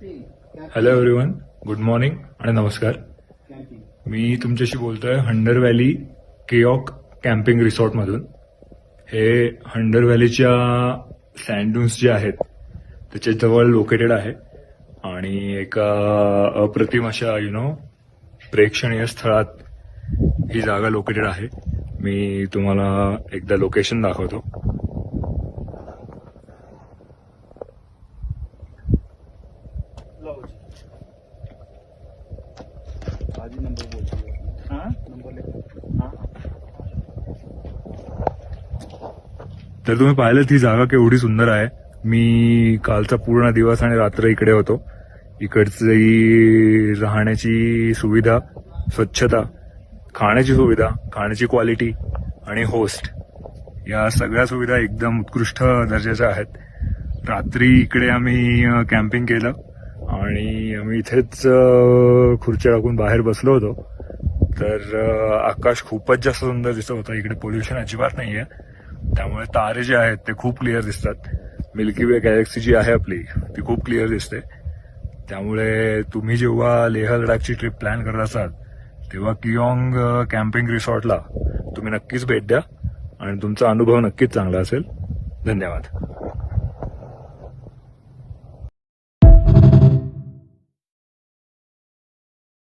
Hello everyone, good morning आणि नमस्कार. मी तुमच्याशी बोलतोय हंडर व्हॅली केऑक कॅम्पिंग रिसॉर्टमधून. हे हंडर व्हॅलीच्या सँडड्यून्स जे आहेत त्याच्या जवळ लोकेटेड आहे आणि एका अप्रतिम अशा प्रेक्षणीय स्थळात ही जागा लोकेटेड आहे. मी तुम्हाला एकदा लोकेशन दाखवतो. तर तुम्ही पाहिलं ही जागा केवढी सुंदर आहे. मी कालचा पूर्ण दिवस आणि रात्र इकडे होतो. इकडची राहण्याची सुविधा, स्वच्छता, खाण्याची सुविधा, खाण्याची क्वालिटी आणि होस्ट या सगळ्या सुविधा एकदम उत्कृष्ट दर्जाच्या आहेत. रात्री इकडे आम्ही कॅम्पिंग केलं आणि आम्ही इथेच खुर्च्या टाकून बाहेर बसलो होतो. तर आकाश खूपच जास्त सुंदर दिसत होतं. इकडे पोल्युशन अजिबात नाहीये, त्यामुळे तारे जे आहेत ते खूप क्लिअर दिसतात. मिल्की वे गॅलेक्सी जी आहे आपली ती खूप क्लिअर दिसते. त्यामुळे तुम्ही जेव्हा लेह लडाखची ट्रिप प्लॅन करत असाल तेव्हा किऑंग कॅम्पिंग रिसॉर्टला तुम्ही नक्कीच भेट द्या आणि तुमचा अनुभव नक्कीच चांगला असेल. धन्यवाद.